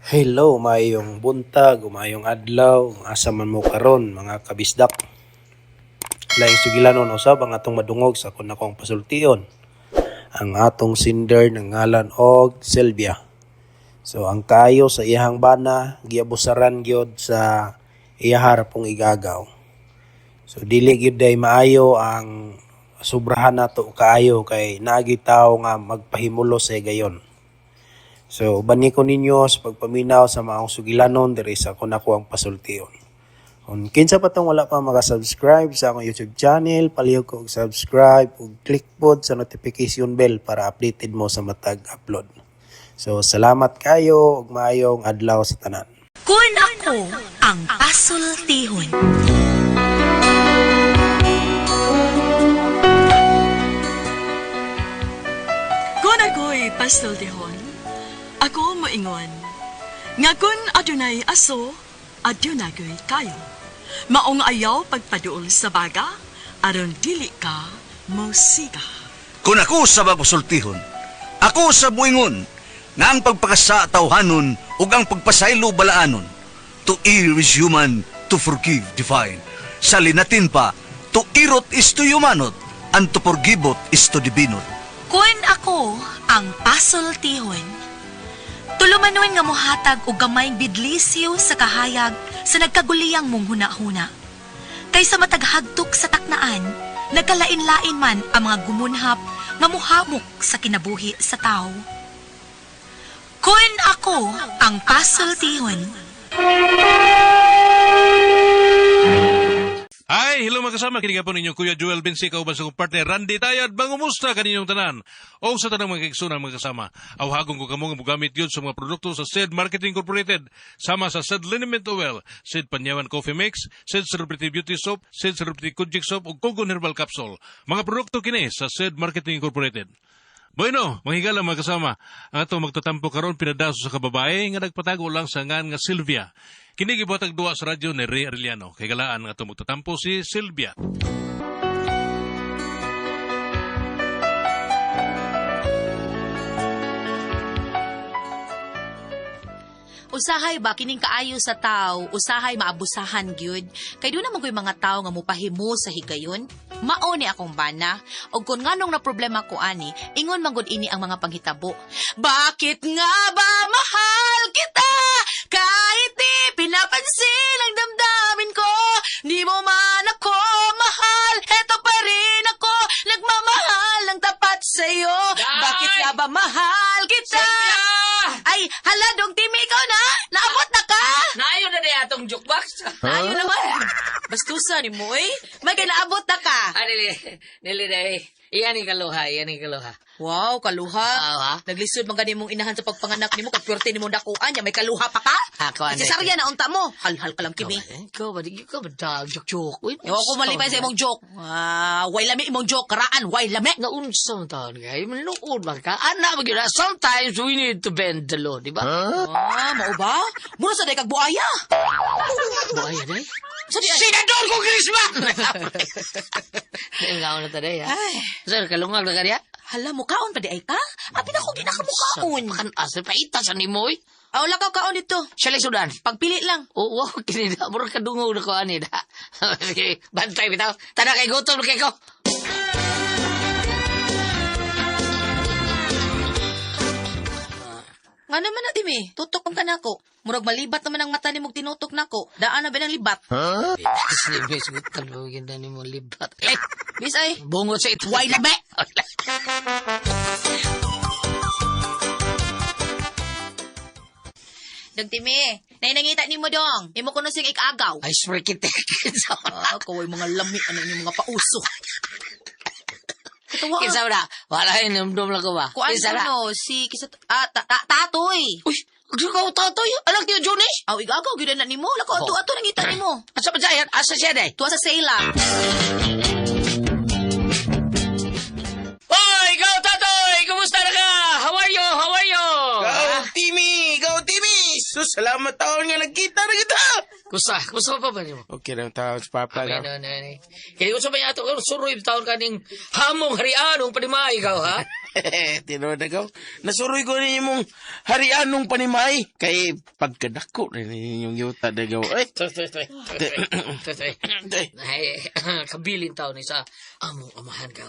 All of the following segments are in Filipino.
Hello, mayong buntag, mayong adlaw, asa man mo karon mga kabisdak. Laing sugilanon usab ang atong madungog sa kun akong pasultion. Ang atong sinder ng ngalan og Sylvia. So ang kayo sa iyahang bana giabusaran gyud sa iyahar pong igagaw. So dili gyud day maayo ang sobrahan nato kaayo kay naagi tawo nga magpahimulo sa gayon. So, bani ko ninyo sa pagpaminaw sa maong sugilanon diri sa kun ako ang pasultion. Kung kinsa pa tong wala pa maka-subscribe sa akong YouTube channel, palihog ko og subscribe ug click pod sa notification bell para updated mo sa matag upload. So, salamat kayo ug maayong adlaw sa tanan. Kun ako ang pasultihon. Kun ako'y pasultihon, ako moingon, nga kun adunay aso, adunay kayo. Maong ayaw pagpaduol sa baga, aron dili ka musiga. Kung ako sa pasultihon, ako sa buingon, nga ang pagpakasa tawhanon ug ang pagpasaylo balaanon. To err is human, to forgive divine. Sa linatin pa, to irot is to humanot, and to forgivot is to divinot. Kun ako ang pasultihon, tulumanon nga mohatag og gamayng bidlisyo sa kahayag sa nagkaguliyang mong huna-huna. Kaysa mataghagtok sa taknaan, nagkalain-lain man ang mga gumunhap nga mohamok sa kinabuhi sa tao. Kun ako ang pasultihon. Hi, hello mga kasama. Kiniga po ninyo Kuya Joel Bensi, kauban sa kong partner Randy Tayad. Bangumusta kaninyong tanan? O sa tanang mga kiksunan mga kasama. Awhagong ko kamo nga mugamit yun sa mga produkto sa SED Marketing Incorporated. Sama sa SED Liniment Oil, SED Panyawan Coffee Mix, SED Celebrity Beauty Soap, SED Celebrity Kujik Soap, ug Kogon Herbal Capsule. Mga produkto kini sa SED Marketing Incorporated. Bueno, manghigala mga kasama, ang atong magtatampo karon pinadaso sa kababae nga nagpatago lang sa ngan nga Sylvia. Kini gibuhatag duwa sa radyo ni Ray Arellano. Kay galaan nga atong magtatampo si Sylvia. Usahay ba kining kaayo sa tao, usahay maabusahan gyud. Kay do na magoy mga tao nga mopahimo sa higayon. Mao ni akong bana, og kun nganong na problema ko ani, ingon man gud ini ang mga panghitabo. Bakit nga ba mahal kita? Kahit di pinapansin ang damdamin ko, di mo man ako mahal, heto pa rin ako, nagmamahal ng tapat sa'yo. Bakit nga ba mahal kita? Ay, hala dong, Timmy, ikaw na? Naabot na ka? Naayon na niya atong jukebox. Ayaw naman. Bastusan ni mo, eh. May naabot na ka. Nili na Iyan ang kaluha, Wow, kaluha. Ha? Naglisod man gani mong inahan sa pagpanganak nimo kag pwerte nimo dakuan, nya may kaluha pa ka? Ako ano. Cesarya na unta mo. Hal-hal ka lang kimi. Ikaw ba joke. Ewa ko malipay sa imong joke. Way lami imong joke, karaan, way lami. Nga unsang taon nga, manuod man ka. Ana, magyuna, sometimes we need to bend the law, di ba? Mao ba? Mura sa day kag buaya. Buaya na eh. Senador ko Grisma. Nga na taday, ha? Ay, Sir, kalungag na kanya? hala mo kaon pa di ay ka? Abi na ko ginakamukhaon. Kan asa pa itas ni Moy. Aw lakaw kaon dito. Siya lang sudan. Pagpili lang. Oo, kinida. Mura kadungog na ko ani da. Sige, bantay bitaw. Tada kay gutom kay ko. Nga naman na, Timi. Tutok ang kanako. Murag malibat naman ang mata ni mong tinutok nako. Daan na ba ng libat? Sige, sugot kalugin na ni mo libat. Eh, Bisay. bungot sa ito. Way labi. Dong, Timi. Nainangita ni mo, dong. Imo kuno sing ikagaw. I swear kita. Kaway mga lamig. Ano yung mga pauso. Katawa. Kinsa na? Wala yun, numdum lang ko ba? Kuan Kinsa na? ano, si Tatoy. Uy, agyo ka tatoy. Anak niyo, Johnny? Aw, igagaw, gina na ni mo. Lako, ato nangita ni mo. Asa pa dyan? Asa siya day? Tuwa sa sela. Hoy, ikaw tatoy! Kumusta na ka? How are you? Ikaw, Timmy! Sus, salamat taon nga nagkita na kita! Kusa pa ba niyo? Okay lang taon sa papa Amen, lang. Kaya ko sa mga ito, suroy taon ka ning hamong harianong panimay ikaw, ha? Tinood na ka. Nasuroy ko ninyo mong harianong panimay. Kay pagkadako na ninyong yuta na gaw. Ay, Ay, kabilin tao ni sa among amahan ka.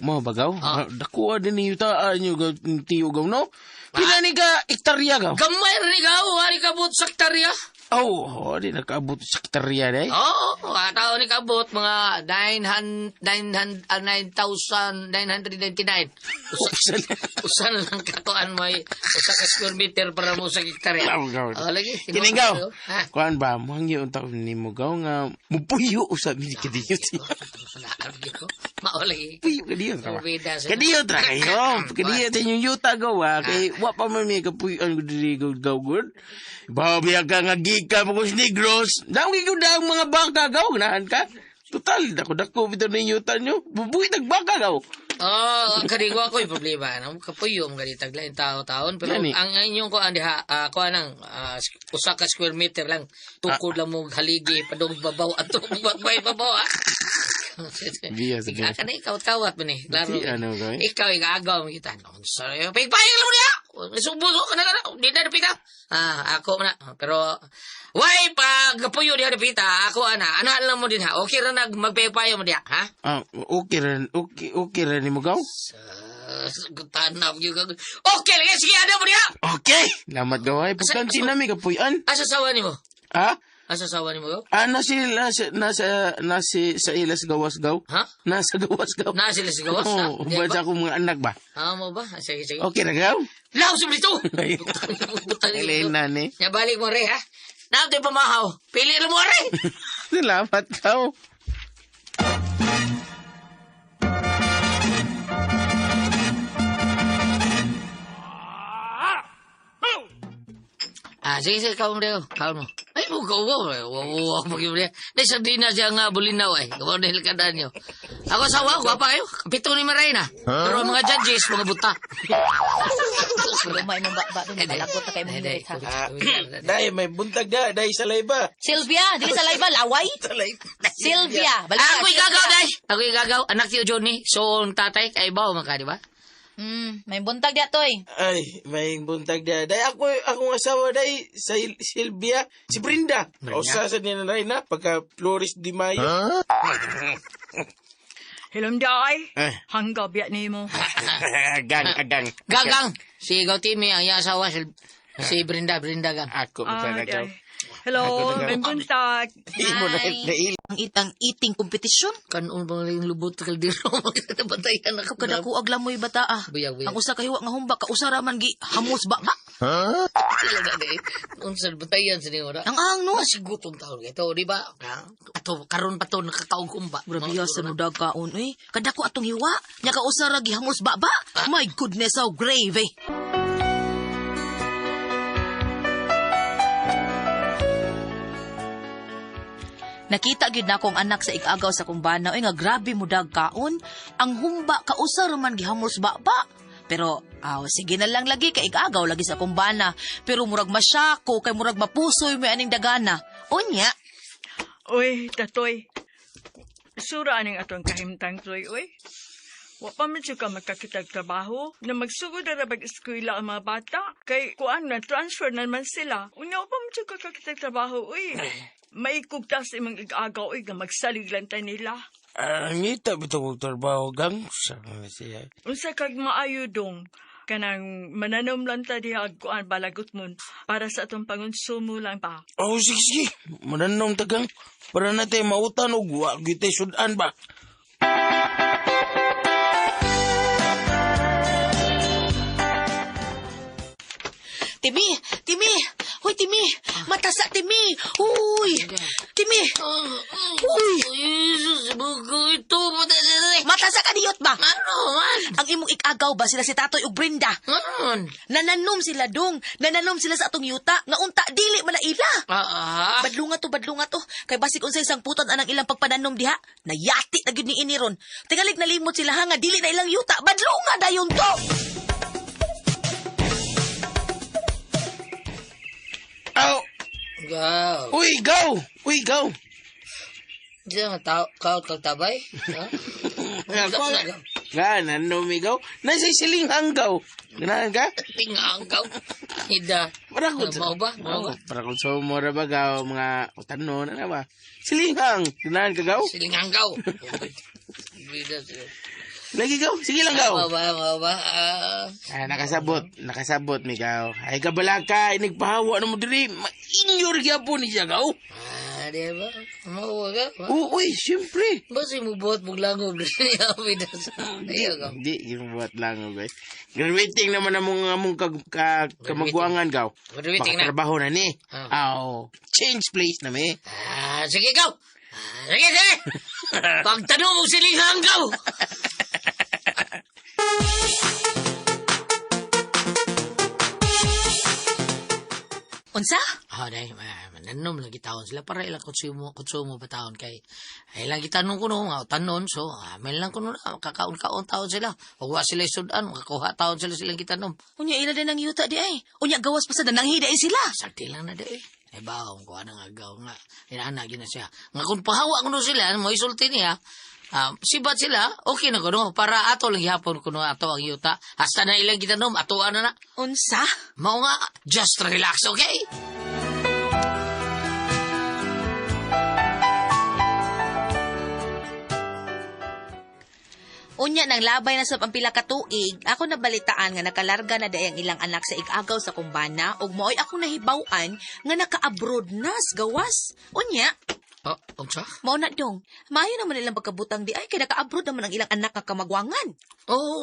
mabagaw. Dakuha din niyo taan nyo tiyo gaw, no? Pila ni ka ektarya gaw? Gamay rin ikaw, hari ka buot sa hektarya. Di nakaabot sa ektarya na eh. Oo, tao ni kabot mga 9,999. Usan lang katuan may usa ka square meter para mo sa hektarya. Lagi. Kinigaw. Ha? Kuan ba, mangyo ang taon ni mo gaw nga mupuyo usab ni kadiyo. Maulagi. Puyo kadiyo. Bida sa Kadiyo tra kayo. Kadiyo ta yung yuta gaw kay wa pa man mi kapuyo ang diri gaw good. Babiya ka nga gika mo kus negros. Dawi ko daw mga bangka gaw ganahan ka. Total dako bitaw ni yuta nyo. Bubuhi nagbangka gaw. Kadigo ako yung problema. Kapuyo ang ganitag lang taon pero Gani. ang inyong ko diha kuha nang usa ka square meter lang tukod lang mo haligi padong babaw at bagbay babaw. Biya sa Ika ka na ikaw-kawat mo ni. Klaro. Si ano gaw. Ikaw igagaw mo kita. Sorry. Pagpayag lang mo niya. Subo ka na. Di na napita. Ako na. Pero, why pag puyo diha napita, ako anahan lang mo din ha. Okay ra magpaypayo mo diha, ha? Okay ran ni mo gaw. Tanap yung gagawin. Okay lang yan. Sige, ano mo diha. Okay. Lamat gaway. Pagkansin nami kapuyan. Asa sawa ni mo? Ha? Asa sawa ni mo gaw? Nasa sa ilas gawas gaw. Ha? Nasa gawas gaw. Na sila sa gawas? Oo, ba sa akong mga anak ba? Mo ba? Sige. Okay na gaw? Lao sa dito! Elena ni. Ya balik mo re, ha? Natin pamahaw. Pili na mo re! Salamat gaw. Sige, kaon mo kaon mo. Ay, mo pagi mo Dahil sardinas siya nga bulinaw ay. Kawan na hilkadaan nyo. Ako sawa, guwapa kayo. Kapito ni Marina. Pero ang mga judges, mga buta. Lumay mong ba doon, malagot na kayo mong hirit, ha? Dahil may buntag da, dahil sa layba. Sylvia, dili sa live ba? Laway? Sylvia, balik Ako igagaw, day. Ako igagaw. Anak tiyo Johnny. So, ang tatay, kay Bao, maka, di ba? May buntag diya, Toy. Ay, may buntag da. Dahil akong asawa dahil sa Silvia, si Brenda. O sa ninanay na, pagka Flores di Mayo. Hilumday, Eh. hanggaw biya ni mo. Agang. Gagang. Si Igaw Timmy, ang iya asawa, si Brenda gang. Ako, magkagaw. Hello, Ako may buntag. Imo na nail. Ang itang eating competition. Kanon bang yung lubot ka diro, magkatabantayan ako. Kada ko aglam mo bata ah. Buyag. Ang usa ka hiwa nga humba ka usara man gi hamos ba? Sila na di. Unsan batayan sa niyo, Ang ang no. Masigutong taon ito, di ba? Ato, karon pa to, nakakaong kumba. Grabe sa no dagkaon eh. Kada ko atong hiwa nya ka usara gi hamos ba? My goodness, how grave eh. Nakita gyud na akong anak sa igagaw sa kumbana oy nga grabe mo dagkaon. Ang humba kausar man gihamos ba. Pero sige na lang lagi kay igagaw lagi sa kumbana. Pero murag masyako kay murag mapusoy mo aning dagana. Unya. Uy, tatoy. Sura aning atong kahimtang, Toy, uy. Wa pa man siya ka magkakitag trabaho na magsugod na pag-eskwela ang mga bata. Kay kuan na transfer naman sila. Unya, wa pa man siya kakitag trabaho, uy. Maikugtas imong igagaw, uy, nga magsalig lang tayo nila. Ngita bitong trabaho gang sa siya. Unsa kag maayo dong kanang mananom lang ta diha kuan balagot mon para sa atong pangonsumo lang pa. Oh, sige. Mananong tagang para natin mautan o guwa gitay sudan ba? Timi! Hoy, Timi! Matasa, Timi! Uy! Timi! Uy! Jesus, bugo ito. Matasa ka diyot ba? Ano man? Ang imong ikagaw ba sila si Tatoy ug Brenda? Ano? Nananom sila dong. Nananom sila sa atong yuta. Nga unta, dili man na ila. Badlunga to. Kay basig unsay isang puton anang ilang pagpananom diha. Nayati na gyud ni iniron. Tingalig nalimot sila ha nga dili na ilang yuta. Badlunga dayon to. Aw! Gaw. Uy, gaw! Diyan nga tao, kao tagtabay? Ha? Ganan no migaw. Nasa siling hanggaw. Ganahan ka? Tinganggaw. Hida. Para ko Mao ba? Mao ba? Para ko sa mura ba gaw mga utanon na ba? Silinghang. Ganahan ka gaw? Silinganggaw. Bida siya. Lagi gaw. Sige lang gaw. Mao ba? Nakasabot migaw. Ay kabalag ka, inigpahawa na mo diri. Ma-injure gyapon ni siya gaw. Di ba? Mao ba? Uy, siyempre. Basi mo buhat buglangog niya bida sa. Ayo ka. Hindi, ginubuhat lang guys. Graduating naman na among kamagwangan gaw. Graduating na. Trabaho na ni. Change place na mi. Sige gaw. Sige. Pagtanong mo silinganggaw. Unsa? Dahil, nanom lagi taon sila para ilang konsumo ba taon kay ay lagi tanong ko no, tanon so may lang ko no kakaon taon sila. Ug wa sila sudan, makakuha taon sila silang gitanom. Unya ila din ang yuta di ay. Unya gawas pa sa danang hida sila. Sakti lang na dai. Ay baong ko anang agaw nga. Inana gina siya. Nga kung pahawa ko no sila, mo isulti niya. Sibat sila, okay na ko no, para ato lang gihapon ko no ato ang yuta. Hasta na ilang gitanom, ato na. Unsa? Mao nga, just relax, okay? Unya nang labay na sa pampila ka tuig, ako nabalitaan nga nakalarga na dayang ilang anak sa igagaw sa kumbana ug mo'y ako nahibaw-an nga naka-abroad na sa gawas. Unya, Unsa? mao na dong. Maayo naman nilang pagkabutang di ay kay naka-abroad naman ang ilang anak nga kamagwangan.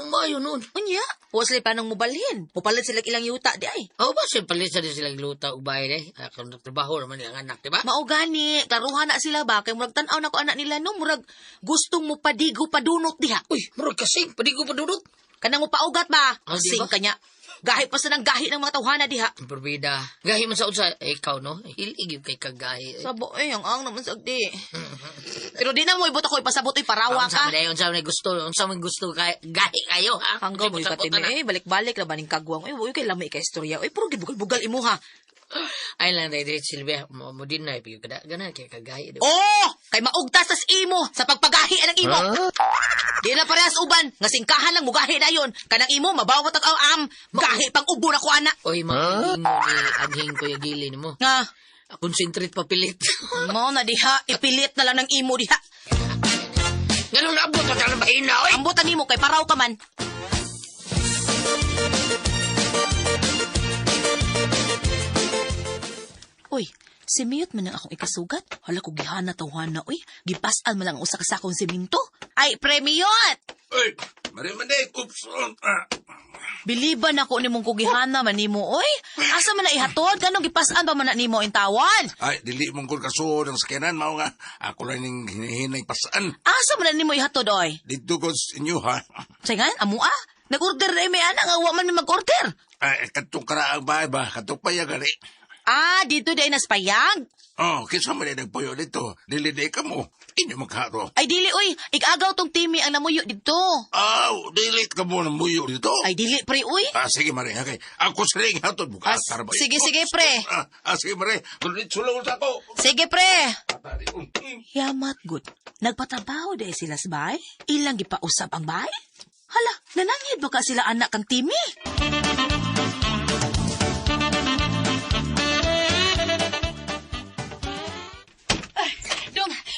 Mayo nun. Unya, wa sila pa nang mubalhin. Mupalit sila ilang yuta di ay. Ba siya palisa din silang luta ug bayad eh. Kung nagtrabaho naman nilang anak, di ba? Mao gani, klaruhan na sila ba kay murag tan-aw na ko anak nila no murag gustong mo padigo padunot diha. Uy, murag kasing, pwede ko padudot. Kanang mo paugat ba? Di ba? Sing kanya. Gahi pa sa nang gahi ng mga tawhana diha. Perbida. Gahi man sa unsa, ikaw no? Hilig yung kay kagahi. Sabo ang naman sagdi. Pero di na mo ibot ako ipasabot ay parawa ka. Unsa may gusto kay gahi kayo ha? Hanggaw mo Sabot ipatimi na. balik-balik na baning kagwang. Uy, kay lamay ka istorya. Uy, puro gibugal-bugal imo ha. Ay lang dai Silvia, mo din na ipig kada gana kay kagahi. Oh, kay maugtas tas imo sa pagpagahi ang imo. Di na parehas uban, nga singkahan lang mugahi na yon. Kanang imo mabawat ang gahi pang ubo na ko ana. Oy, makiling mo ni anhing ko yung gili mo. Nga, Concentrate pa pilit. mo na diha, ipilit na lang ng imo diha. Ganun na abot pa talaga mahina, oy. Ambutan nimo kay paraw ka man. Uy, si Miyot man ang akong ikasugat. Hala ko gihana tawhan na, uy. Gipasan man lang ang usa ka sakong siminto. Ay, premiot! Ay, marimanday, kupson. Biliban ako ni mong kugihana man nimo, oy. Asa man na ihatod? Ganong gipasan ba man na nimo intawan? Ay, dili mong kung kaso ng sakyanan, mao nga. Ako lang yung hinihinay pasaan. Asa man na nimo ihatod, oy? Dito ko sa inyo, ha? Sayan, amo ah. Nag-order na may anak, nga wa man may mag-order. Ay, katong karaang bahay ba? Katong payagali. Ah, dito day naspayag. Oh, kinsa man ay nagpuyo dito. Dili day ka mo. Ini magharo. Ay, dili, uy. Ikagaw tong timi ang namuyo dito. Dili ka mo ng muyo dito. Ay, dili, pre, uy. Sige, Mare. Okay. Ako sa ring hatod bukas. Sige, sige, pre. Sige, Mare. Kulit sulong sa ko. Sige, pre. Yamat, good. Nagpatrabaho day sila sa bahay? Ilang gipausap ang bahay? Hala, nanangid ba ka sila anak kang timi?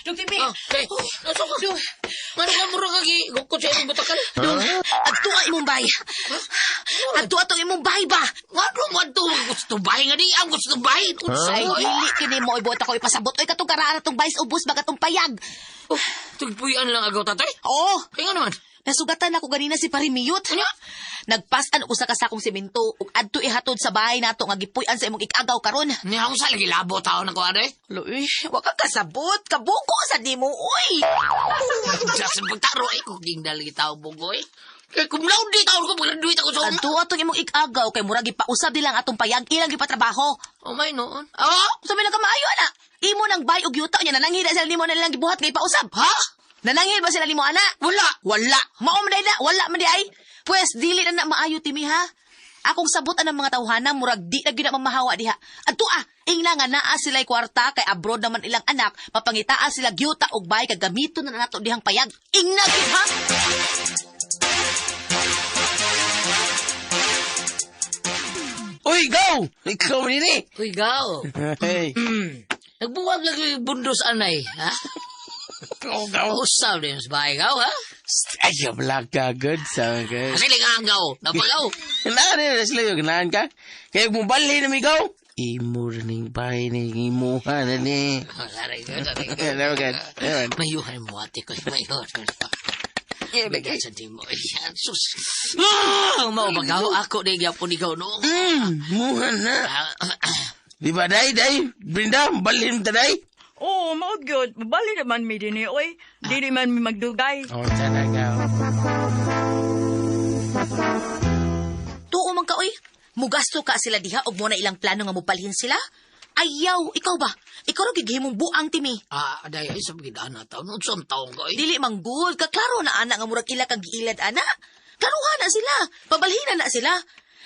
Dong timi. Okay. Nasa ka? Ano nga mura kagi? Gukot sa itong butakan? Dong, adto ang imong bahay. Adto atong imong bahay ba? Nga gusto bahay nga di. Ang gusto bahay. Ay, dili kini mo ibuot ako ipasabot. Oy, katong karaan atong bayis ubos ba katong payag. Tugpuyan lang agaw tatay? Oo. Kaya nga naman. Nasugatan ako ganina si Parimiyot. Ano? Nagpasan usa ka sakong semento ug adto ihatod sa bahay nato nga gipuy-an sa imong ikagaw karon. Niya ako sa lagi labo tao na ko ano eh. Loy, wa ka kasabot, kabuko sa nimo oy. Just pagtaro eh kung ding dali tao bugoy. Eh kung laud di tao ko pag duit ako sa una. Adto atong imong ikagaw kay murag gipausab dilang atong payag ilang gipatrabaho. Oh may noon. Sa may nagamaayo ana. Imo nang bay og yuta nya nananghid sila nimo na lang gibuhat kay pausab. Ha? Nananghid ba sila nimo ana? Wala. Mao man na, wala man di ay. Pues dili na maayo timi ha. Akong sabutan ng mga tawhana murag di na gyud na mamahawa diha. Adto ingna nga naa sila'y kwarta kay abroad naman ilang anak, mapangitaan sila gyuta og bay kay gamiton na nato dihang payag. Ingna gyud ha. Uy, go! Ikaw din eh. Uy, gaw. Hey. Nagbuwag lang yung bundos anay, ha? Go, go. Usap din sa bahay, gaw, ha? Ay, wala ka, good. Sabi ka. Kasi lingang gaw. Napagaw. Ganahan na sila yung ganahan ka. Kaya mo bali na migaw. Imo rin bahay ni imuha na ni. Very good, very good. Very good. Very good. Mayuhan mo, ate ko. Mayuhan. Bigyan sa timo. Ayan, sus. Ah! Maubagaw ako na yung po ni gaw noong. Muha na. Di ba, day? Brinda, balhin mo taday. Oo, mao gyud. Bali naman mi din oy. Di man mi magdugay. Oh, talaga. Tuo man ka, oy. Mugasto ka sila diha og mo na ilang plano nga mupalhin sila? Ayaw, ikaw ba? Ikaw ra gigihimong buang timi. Aday, ay sa pagkidaan na taon. Noon sa taong ko, eh. Dili man good, kaklaro na ana nga murag ila kag giilad ana. Klaruhan na sila. Pabalhinan na sila.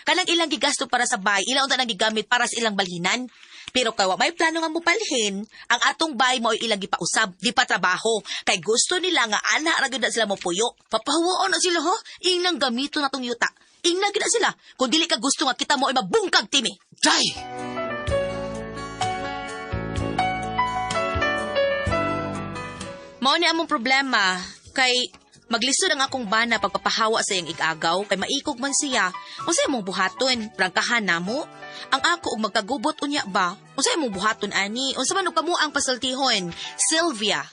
Kanang ilang gigasto para sa bay, ilang unta nang gigamit para sa ilang balhinan. Pero kay wa may plano nga mupalhin, ang atong bay mo ilang gipausab, di pa trabaho. Kay gusto nila nga ana ra gyud na sila mopuyo. Papahuon na sila ho. Inang gamito na tong yuta. Ingna gid na sila. Kung dili ka gusto nga kita mo ay mabungkag timi. Day! Mao ni among problema kay maglisod ang akong bana pagpapahawa sa iyang igagaw kay maikog man siya. Unsay imong buhaton? Prangkahan namo? Ang ako og magkagubot unya ba? Unsay imong buhaton ani? Unsa man og kamo ang pasultihon? Sylvia.